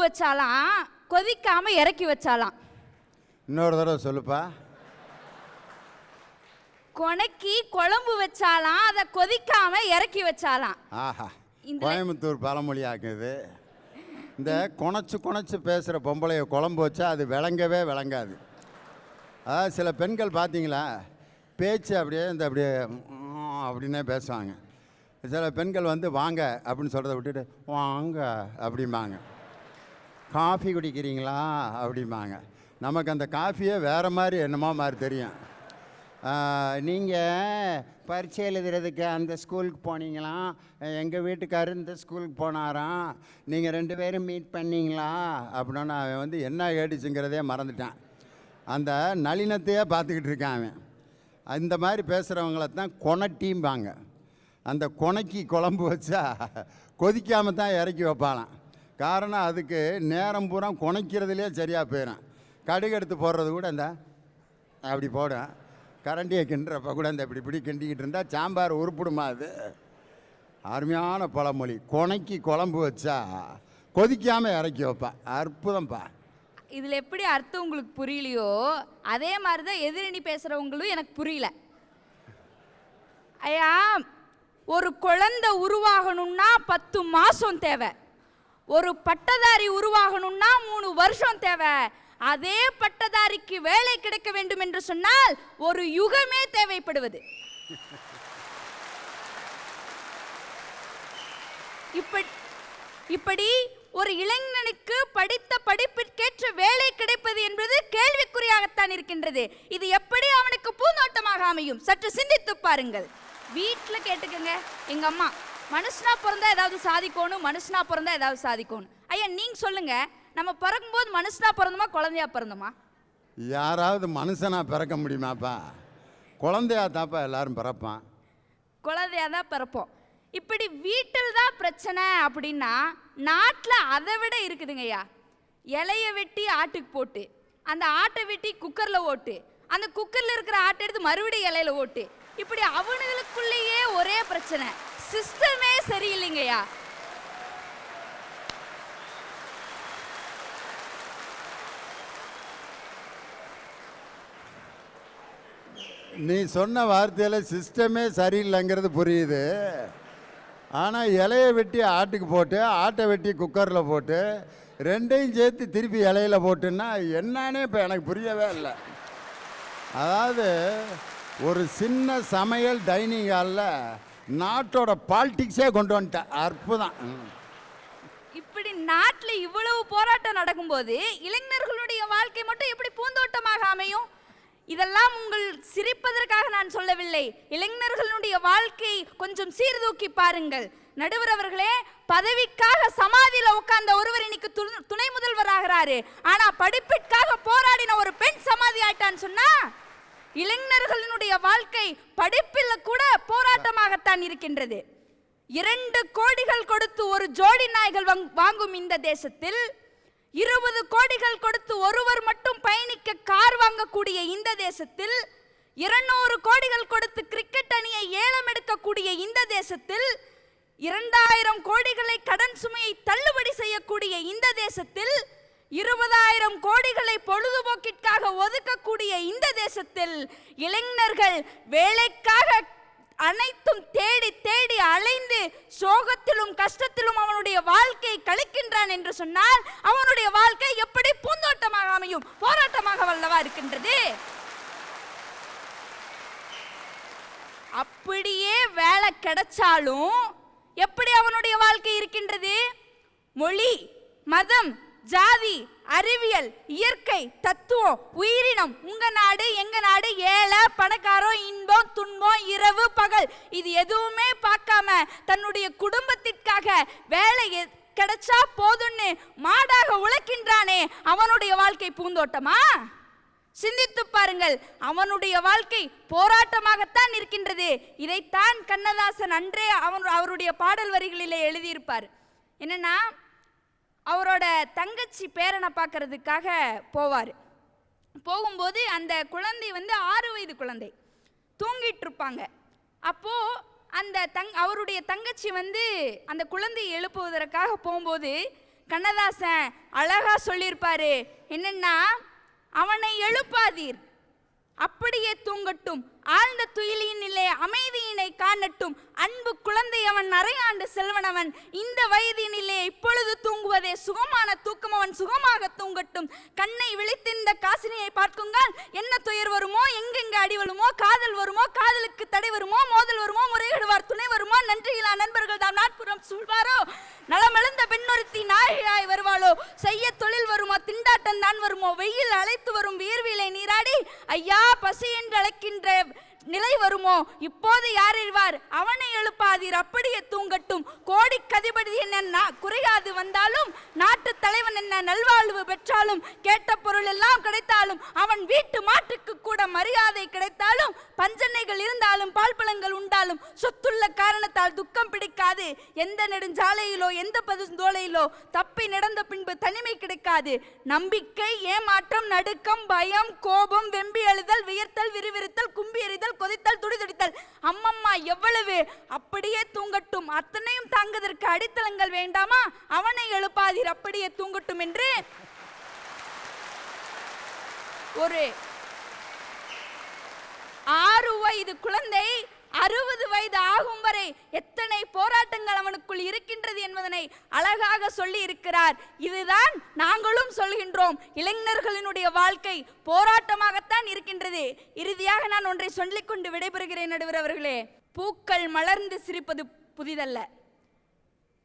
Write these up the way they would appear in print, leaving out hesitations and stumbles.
வச்சாலாம், கொதிக்காம இறக்கி வச்சாலாம். இன்னொரு தடவை சொல்லுப்பா. கொனைக்கு குழம்பு வச்சாலாம், அதை கொதிக்காம இறக்கி வச்சாலாம். ஆஹா, கோயம்புத்தூர் பழமொழி ஆக்குது. இந்த குணைச்சு பேசுகிற பொம்பளைய குழம்பு வச்சா அது விளங்கவே விளங்காது. அதாவது சில பெண்கள் பார்த்தீங்களா, பேச்சு அப்படியே அப்படின்னே பேசுவாங்க. சில பெண்கள் வந்து வாங்க அப்படின்னு சொல்கிறத விட்டுட்டு வாங்க அப்படிம்பாங்க. காஃபி குடிக்கிறீங்களா அப்படிம்பாங்க. நமக்கு அந்த காஃபியே வேறு மாதிரி என்னமோ மாதிரி தெரியும். நீங்கள் பரீட்சை எழுதுறதுக்கு அந்த ஸ்கூலுக்கு போனீங்களாம், எங்கள் வீட்டுக்காரர் இந்த ஸ்கூலுக்கு போனாராம், நீங்கள் 2 பேரும் மீட் பண்ணிங்களா அப்படின்னா அவன் வந்து என்ன கேட்டுச்சுங்கிறதே மறந்துட்டான். அந்த நளினத்தையே பார்த்துக்கிட்டு இருக்கான் அவன். இந்த மாதிரி பேசுகிறவங்கள தான் கொனட்டிம்பாங்க. அந்த கொனைக்கு குழம்பு வச்சா கொதிக்காமல் தான் இறக்கி வைப்பாலாம். காரணம் அதுக்கு நேரம் பூரா கொனைக்கிறதுலே சரியாக போயிடும். கடுகு எடுத்து போடுறது கூட இந்த அப்படி போடும். கரண்டியை கிண்டுறப்ப கூட இந்த இப்படி கிண்டிக்கிட்டு இருந்தால் சாம்பார் உருப்பிடுமா? அது அருமையான பழமொழி. கொனைக்கு குழம்பு வச்சா கொதிக்காமல் இறக்கி வைப்பா. அற்புதம்ப்பா. இதில் எப்படி அர்த்தம் உங்களுக்கு புரியலையோ அதே மாதிரி தான் எதிரணி பேசுகிறவங்களும் எனக்கு புரியல. ஐயா, ஒரு குழந்தை உருவாகணும்னா 10 மாதம் தேவை. ஒரு பட்டதாரி உருவாகணும்னா 3 வருஷம் தேவை. அதே பட்டதாரிக்கு வேலை கிடைக்க வேண்டும் என்று சொன்னால் ஒரு யுகமே தேவைப்படுவது. இப்படி ஒரு இளைஞனுக்கு படித்த படிப்பிற்கேற்ற வேலை கிடைப்பது என்பது கேள்விக்குறியாகத்தான் இருக்கின்றது. இது எப்படி அவனுக்கு பூந்தோட்டமாக அமையும்? சற்று சிந்தித்து பாருங்கள். வீட்டில் கேட்டுக்கங்க. எங்க அம்மா மனுஷனா பிறந்தா ஏதாவது சாதிக்கணும், மனுஷனா பிறந்தா ஏதாவது சாதிக்கணும். ஐயா, நீங்க சொல்லுங்க, நம்ம பிறக்கும்போது மனுஷனா பிறந்தோமா குழந்தையா பிறந்தோமா? யாராவது மனுஷனா பிறக்க முடியுமாப்பா? குழந்தையா தாப்பா எல்லாரும் பிறப்பான். குழந்தையா தான் பிறப்போம். இப்படி வீட்டில் தான் பிரச்சனை அப்படின்னா நாட்டில் அதை விட இருக்குதுங்கய்யா. இலைய வெட்டி ஆட்டுக்கு போட்டு, அந்த ஆட்டை வெட்டி குக்கரில் ஓட்டு, அந்த குக்கரில் இருக்கிற ஆட்டை எடுத்து மறுபடியும் இலையில ஓட்டு. இப்படி அவனுங்களுக்குள்ளேயே ஒரே பிரச்சனை. சிஸ்டமே சரியில்லைங்கய்யா. நீ சொன்ன வார்த்தையில் சிஸ்டமே சரியில்லைங்கிறது புரியுது. ஆனால் இலையை வெட்டி ஆட்டுக்கு போட்டு, ஆட்டை வெட்டி குக்கரில் போட்டு, ரெண்டையும் சேர்த்து திருப்பி இலையில போட்டுன்னா என்னன்னே இப்போ எனக்கு புரியவே இல்லை. அதாவது ஒரு சின்ன சமையல் டைனிங் ஹாலில் நாட்டோட பாலிடிக்ஸே கொண்டு வந்துட்டேன். அற்புதம். இப்படி நாட்டில் இவ்வளவு போராட்டம் நடக்கும்போது இளைஞர்களுடைய வாழ்க்கை மட்டும் எப்படி பூந்தோட்டமாக அமையும்? இதெல்லாம் உங்கள் சிரிப்பதற்காக நான் சொல்லவில்லை. இளைஞர்களுடைய வாழ்க்கை கொஞ்சம் சீர்தூக்கி பாருங்கள். நடுவர் அவர்களே, பதவிக்காக சமாதியில் உட்கார்ந்த ஒருவர் இன்னைக்கு துணை முதல்வர் ஆகிறாரு. ஆனா படிப்பிற்காக போராடின ஒரு பெண் சமாதி ஆயிட்டான்னு சொன்னா இளைஞர்களுடைய வாழ்க்கை படிப்பில் கூட போராட்டமாகத்தான் இருக்கின்றது. 2 கோடிகள் கொடுத்து ஒரு ஜோடி நாய்கள் வாங்கும் இந்த தேசத்தில் 20 கோடிகள் கொடுத்து ஒருவர் மட்டும் பயணிக்க கார் வாங்கக்கூடிய இந்த தேசத்தில் 200 கோடிகள் கொடுத்து கிரிக்கெட் அணியை ஏலம் எடுக்கக்கூடிய இந்த தேசத்தில் 2000 கோடிகளை கடன் சுமையை தள்ளுபடி செய்யக்கூடிய இந்த தேசத்தில் 20,000 கோடிகளை பொழுதுபோக்கிற்காக ஒதுக்கக்கூடிய இந்த தேசத்தில் இளைஞர்கள் வேலைக்காக அனைத்தும் தேடி தேடி அலைந்து சோகத்திலும் கஷ்டத்திலும் அவனுடைய வாழ்க்கை கழிக்கின்றான் என்று சொன்னால் அவனுடைய வாழ்க்கை எப்படி பூந்தோட்டமாக அமையும்? போராட்டமாக வல்லவா இருக்கின்றது. அப்படியே வேலை கிடைச்சாலும் எப்படி அவனுடைய வாழ்க்கை இருக்கின்றது? மொழி, மதம், ஜாதி, அறிவியல், இயற்கை, தத்துவம், உயிரினம், உங்க நாடு எங்க நாடு, ஏழை பணக்காரம், இன்பம் துன்பம், இரவு பகல், இது எதுவுமே பார்க்காம தன்னுடைய குடும்பத்திற்காக வேலை கிடைச்சா போதுன்னு மாடாக உழைக்கின்றானே, அவனுடைய வாழ்க்கை பூந்தோட்டமா? சிந்தித்து பாருங்கள். அவனுடைய வாழ்க்கை போராட்டமாகத்தான் இருக்கின்றது. இதைத்தான் கண்ணதாசன் அன்றே அவருடைய பாடல் வரிகளிலே எழுதியிருப்பார். என்னன்னா, அவரோட தங்கச்சி பேரனை பார்க்கறதுக்காக போகும்போது அந்த குழந்தை 6 வயது குழந்தை தூங்கிட்டு இருப்பாங்க. அப்போது அந்த அவருடைய தங்கச்சி அந்த குழந்தையை எழுப்புவதற்காக போகும்போது கண்ணதாசன் அழகா சொல்லியிருப்பாரு, என்னன்னா, அவனை எழுப்பாதீர் அப்படியே தூங்கட்டும், ஆழ்ந்த துயிலினிலே அமைதியினை காணட்டும், அன்பு குழந்தை அவன் அரையாண்டு செல்வனவன், இந்த வயதினிலே இப்பொழுது தூங்குவதே சுகமான தூக்கம், அவன் சுகமாக தூங்கட்டும், கண்ணை விழித்திருந்த காசினியை பார்க்குங்கால் என்ன துயர் வருமோ, எங்கெங்க அடி வருமோ, காதல் வருமோ, காதலுக்கு தடை வருமோ, மோதல் வருமோ, முறையிடுவார் துணை வருமோ, நன்றியிலா நண்பர்கள் தாம் நாட்புறம் சூழ்வாரோ, நலமெழுந்த பெண்ணொருத்தி நாயகாய் வருவாளோ, செய்ய தொழில் வருமோ, திண்டாட்டம் தான் வருமோ, வெயில் அழைத்து வரும் வியர்விலை நீராடி ஐயா பசி என்று அழைக்கின்ற நிலை வருமோ, இப்போது யார் அறிவார், அவனை எழுப்பாதீர் அப்படியே தூங்கட்டும், கோடிக்கதிபதி என்ன குறையாது வந்தாலும், நாட்டு தலைவன் என்ன நல்வாழ்வு பெற்றாலும், கேட்ட பொருள் எல்லாம் கிடைத்தாலும், அவன் வீட்டு மாட்டுக்கு கூட மரியாதை கிடைத்தாலும், பஞ்சனைகள் இருந்தாலும் பால்பழங்கள் உண்டாலும், சொத்துள்ள காரணத்தால் துக்கம் பிடிக்காது, எந்த நெடுஞ்சாலையிலோ எந்த பதுந்தோலையிலோ தப்பி நடந்த பின்பு தனிமை கிடைக்காது, நம்பிக்கை ஏமாற்றம் நடுக்கம் பயம் கோபம் வெம்பி எழுதல் வியர்த்தல் விறுவிறுத்தல் கும்பி எறிதல் கொதித்தல் துடிதுடித்தல், அம்மம்மா எவ்வளவு, அப்படியே தூங்கட்டும், அத்தனையும் தாங்குவதற்கு அடித்தளங்கள் வேண்டாமா, அவனை எழுப்பாதீர் அப்படியே தூங்கட்டும் என்று ஒரு 6 வயது குழந்தை 60 வயது ஆகும் வரை எத்தனை போராட்டங்கள் அவனுக்குள் இருக்கின்றது என்பதனை அழகாக சொல்லி இருக்கிறார். இதுதான் நாங்களும் சொல்கின்றோம், இளைஞர்களினுடைய வாழ்க்கை போராட்டமாகத்தான் இருக்கின்றது. இறுதியாக நான் ஒன்றை சொல்லிக்கொண்டு விடைபெறுகிறேன் நடுவர் அவர்களே. பூக்கள் மலர்ந்து சிரிப்பது புதிதல்ல,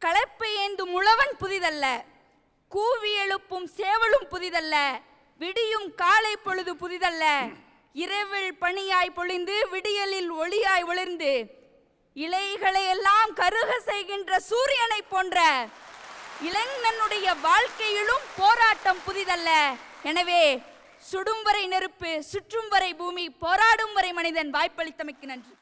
கலப்பை ஏந்தும் உழவன் புதிதல்ல, கூவி எழுப்பும் சேவலும் புதிதல்ல, விடியும் காலை பொழுது புதிதல்ல, இரவில் பனியாய் பொழிந்து விடியலில் ஒளியாய் ஒளிர்ந்து இலைகளை எல்லாம் கருக செய்கின்ற சூரியனை போன்ற இளைஞனுடைய வாழ்க்கையிலும் போராட்டம் புதிதல்ல. எனவே சுடும் வரை நெருப்பு, சுற்றும் வரை பூமி, போராடும் வரை மனிதன். வாய்ப்பளித்தமைக்கு நன்றி.